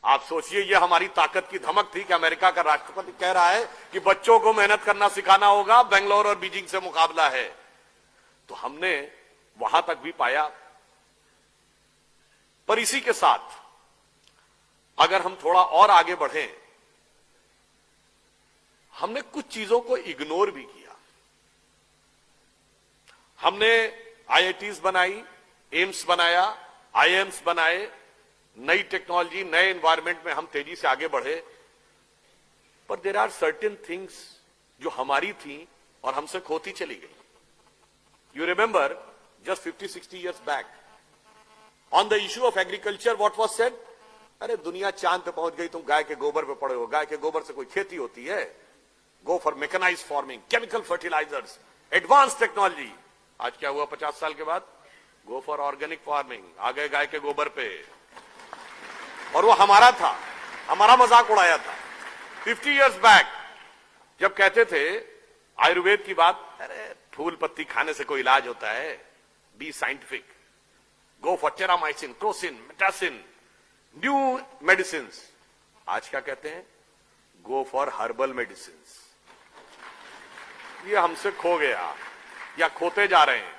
आप सोचिए, ये हमारी ताकत की धमक थी कि अमेरिका का राष्ट्रपति कह रहा है कि बच्चों को मेहनत करना सिखाना होगा, बेंगलोर और बीजिंग से मुकाबला है। तो हमने वहां तक भी पाया। पर इसी के साथ अगर हम थोड़ा और आगे बढ़े, हमने कुछ चीजों को इग्नोर भी किया। हमने आईआईटीज बनाई, एम्स बनाया, आईएम्स बनाए, नई टेक्नोलॉजी, नए एनवायरनमेंट में हम तेजी से आगे बढ़े। पर देयर आर सर्टेन थिंग्स जो हमारी थी और हमसे खोती चली गई। You remember just 50-60 years back on the issue of agriculture what was said? अरे दुनिया चांद पे पहुंच गई, तुम गाय के गोबर पे पड़े हो, गाय के गोबर से कोई खेती होती है? Go for mechanised farming, chemical fertilisers, advance technology. आज क्या हुआ 50 साल के बाद? गो फॉर ऑर्गेनिक फार्मिंग, आ गए गाय के गोबर पे। और वो हमारा था, हमारा मजाक उड़ाया था 50 years बैक, जब कहते थे आयुर्वेद की बात, अरे फूल पत्ती खाने से कोई इलाज होता है? B scientific, go for Terramycin, Crocin, Metacin, new medicine. आज क्या कहते हैं? Go for herbal medicine. ये हमसे खो गया या खोते जा रहे हैं।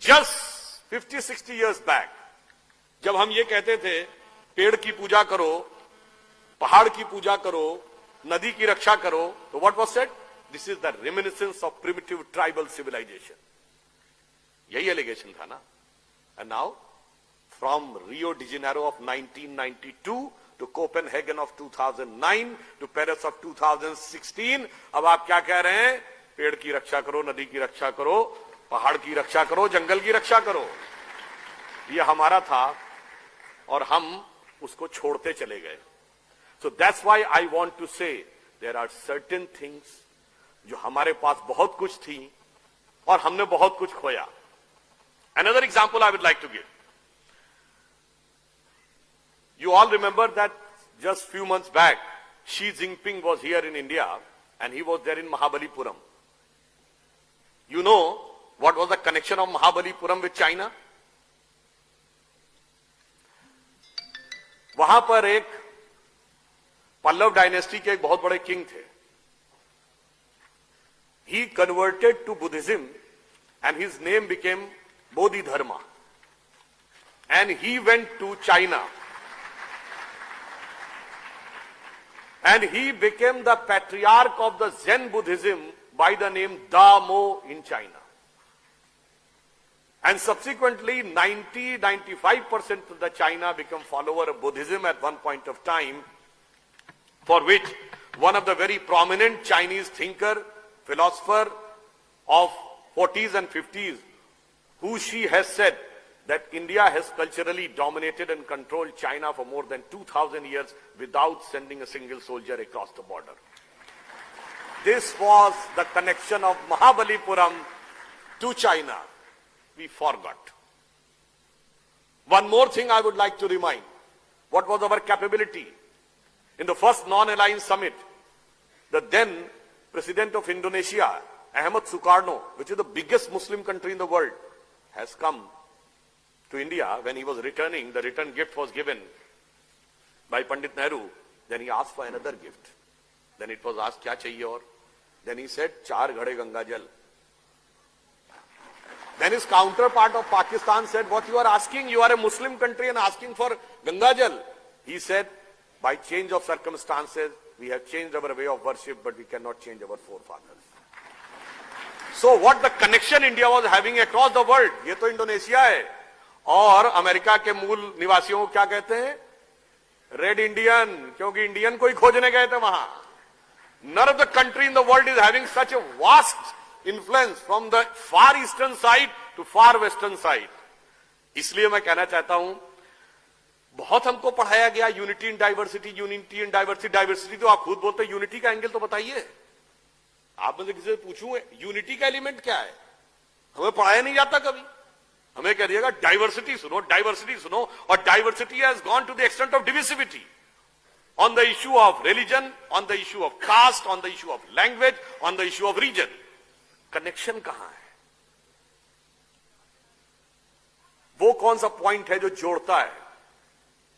जस्ट 50-60 years बैक जब हम ये कहते थे पेड़ की पूजा करो, पहाड़ की पूजा करो, नदी की रक्षा करो, तो what was said? This is the reminiscence of primitive tribal civilisation. यही एलिगेशन था ना। And now from Rio de Janeiro of 1992 to Copenhagen of 2009 to Paris of 2016, अब आप क्या कह रहे हैं? पेड़ की रक्षा करो, नदी की रक्षा करो, पहाड़ की रक्षा करो, जंगल की रक्षा करो। ये हमारा था और हम उसको छोड़ते चले गए। So that's why I want to say there are certain things जो हमारे पास बहुत कुछ थी और हमने बहुत कुछ खोया। Another example I would like to give. You all remember that just few months back, Xi Jinping was here in India and he was there in Mahabalipuram. You know what was the connection of Mahabalipuram with China? वहां पर एक Pallav dynasty के एक बहुत बड़े king थे। He converted to Buddhism and his name became Bodhidharma. And he went to China. And he became the patriarch of the Zen Buddhism by the name Da Mo in China. And subsequently 90-95% of the China became follower of Buddhism at one point of time, for which one of the very prominent Chinese thinker, philosopher of 40s and 50s, who she has said that India has culturally dominated and controlled China for more than 2,000 years without sending a single soldier across the border. This was the connection of Mahabalipuram to China. We forgot. One more thing I would like to remind. What was our capability? In the first non-aligned summit, the then President of Indonesia, Ahmad Sukarno, which is the biggest Muslim country in the world, has come to India. When he was returning, the return gift was given by Pandit Nehru. Then he asked for another gift. Then it was asked, kya chahiye aur? Then he said, 4 ghade Ganga Jal. Then his counterpart of Pakistan said, what you are asking? You are a Muslim country and asking for Ganga Jal. He said, by change of circumstances, we have changed our way of worship, but we cannot change our forefathers. So what the connection India was having across the world, ये तो Indonesia है। और America के मूल निवासियों को क्या कहते हैं? रेड इंडियन, क्योंकि इंडियन को ही खोजने गए थे वहां। None of the country in the world is having such a vast influence from the far eastern side to far western side. इसलिए मैं कहना चाहता हूं, बहुत हमको पढ़ाया गया unity in diversity, unity in diversity. Diversity तो आप खुद बोलते हैं, यूनिटी का एंगल तो बताइए। आप मुझे किसी से पूछूं यूनिटी का एलिमेंट क्या है? हमें पढ़ाया नहीं जाता कभी। हमें कह दिएगा डाइवर्सिटी सुनो, डाइवर्सिटी सुनो, और diversity has gone to the extent of divisivity on the issue of religion, on the issue of caste, on the issue of language, on the issue of region. Connection कहां है? वो कौन सा point है जो जोड़ता है?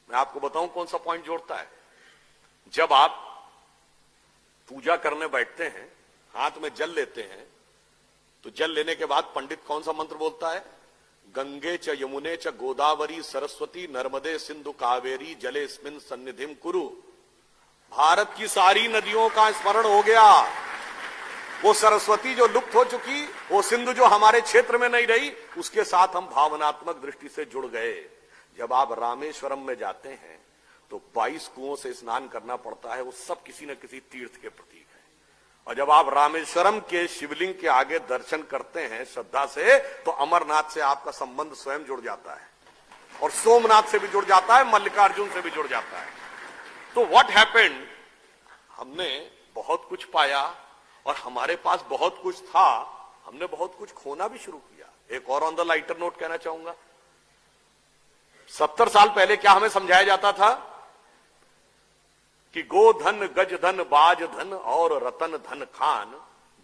मैं आपको बताऊं कौन सा पॉइंट जोड़ता है। जब आप पूजा करने बैठते हैं, हाथ में जल लेते हैं, तो जल लेने के बाद पंडित कौन सा मंत्र बोलता है? गंगे च यमुने च गोदावरी सरस्वती नर्मदे सिंधु कावेरी जलेस्मिन सन्निधिम कुरु। भारत की सारी नदियों का स्मरण हो गया। वो सरस्वती जो लुप्त हो चुकी, वो सिंधु जो हमारे क्षेत्र में नहीं रही, उसके साथ हम भावनात्मक दृष्टि से जुड़ गए। जब आप रामेश्वरम में जाते हैं तो 22 कुओं से स्नान करना पड़ता है, वो सब किसी न किसी तीर्थ के प्रतीक है। और जब आप रामेश्वरम के शिवलिंग के आगे दर्शन करते हैं श्रद्धा से, तो अमरनाथ से आपका संबंध स्वयं जुड़ जाता है, और सोमनाथ से भी जुड़ जाता है, मल्लिकार्जुन से भी जुड़ जाता है। तो व्हाट हैपेंड, हमने बहुत कुछ पाया और हमारे पास बहुत कुछ था, हमने बहुत कुछ खोना भी शुरू किया। एक और ऑन द लाइटर नोट कहना चाहूंगा, 70 साल पहले क्या हमें समझाया जाता था कि गोधन गज धन बाज धन और रतन धन खान,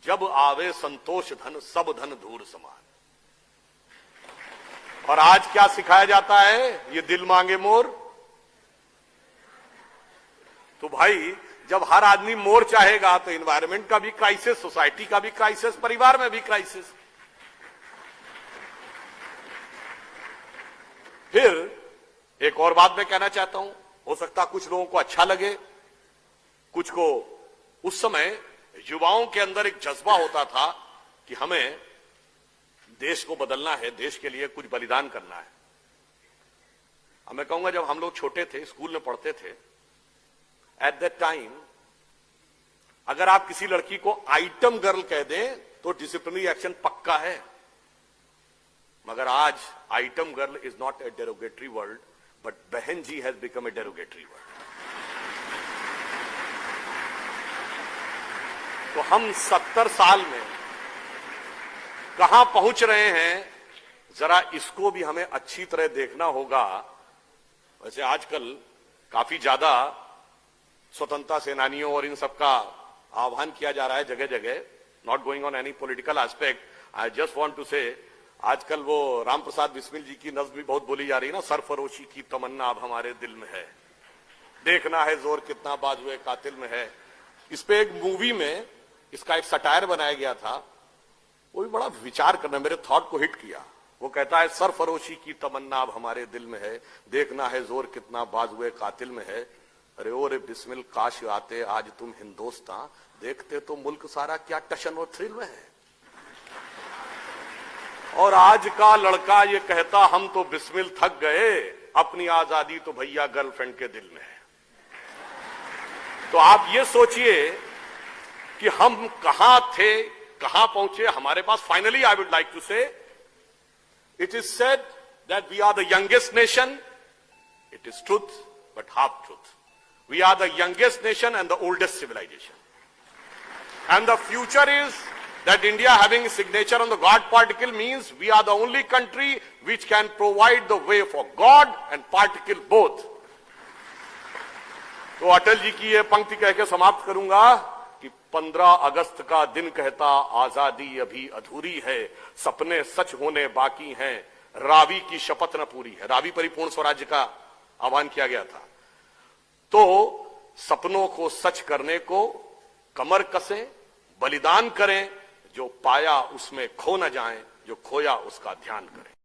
जब आवे संतोष धन सब धन धूर समान। और आज क्या सिखाया जाता है? ये दिल मांगे मोर। तो भाई जब हर आदमी मोर चाहेगा तो एनवायरमेंट का भी क्राइसिस, सोसाइटी का भी क्राइसिस, परिवार में भी क्राइसिस। फिर एक और बात मैं कहना चाहता हूं, हो सकता कुछ लोगों को अच्छा लगे, कुछ को। उस समय युवाओं के अंदर एक जज्बा होता था कि हमें देश को बदलना है, देश के लिए कुछ बलिदान करना है। अब मैं कहूंगा जब हम लोग छोटे थे, स्कूल में पढ़ते थे, एट दैट टाइम अगर आप किसी लड़की को आइटम गर्ल कह दें तो डिसिप्लिनरी एक्शन पक्का है। मगर आज item girl is not a derogatory word, but behen ji has become a derogatory word. तो हम 70 साल में कहां पहुंच रहे हैं, जरा इसको भी हमें अच्छी तरह देखना होगा। वैसे आजकल काफी ज्यादा स्वतंत्रता सेनानियों और इन सबका आह्वान किया जा रहा है जगह जगह। Not going on any political aspect, I just want to say, आजकल वो राम प्रसाद बिस्मिल जी की नज्म भी बहुत बोली जा रही है ना, सरफरोशी की तमन्ना अब हमारे दिल में है, देखना है जोर कितना बाजुए कातिल में है। इस पे एक मूवी में इसका एक सटायर बनाया गया था, वो भी बड़ा विचार करना, मेरे थॉट को हिट किया। वो कहता है सरफरोशी की तमन्ना अब हमारे दिल में है, देखना है जोर कितना बाजुए कातिल में है। अरे ओ रे बिस्मिल काश आते आज तुम हिंदुस्तान, देखते तो मुल्क सारा क्या टशन और थ्रिल में है। और आज का लड़का ये कहता हम तो बिस्मिल थक गए, अपनी आजादी तो भैया गर्लफ्रेंड के दिल में है। तो आप ये सोचिए कि हम कहां थे, कहां पहुंचे। हमारे पास finally I would like to say, it is said that we are the youngest nation. It is truth but half truth. We are the youngest nation and the oldest civilization. And the future is that India having signature on the God particle means we are the only country which can provide the way for God and particle both. तो अटल जी की ये पंक्ति कह के समाप्त करूंगा कि 15 अगस्त का दिन कहता आजादी अभी अधूरी है, सपने सच होने बाकी हैं, रावी की शपथ न पूरी है। रावी परिपूर्ण स्वराज्य का आह्वान किया गया था। तो सपनों को सच करने को कमर कसें, बलिदान करें, जो पाया उसमें खो न जाएं, जो खोया उसका ध्यान करें।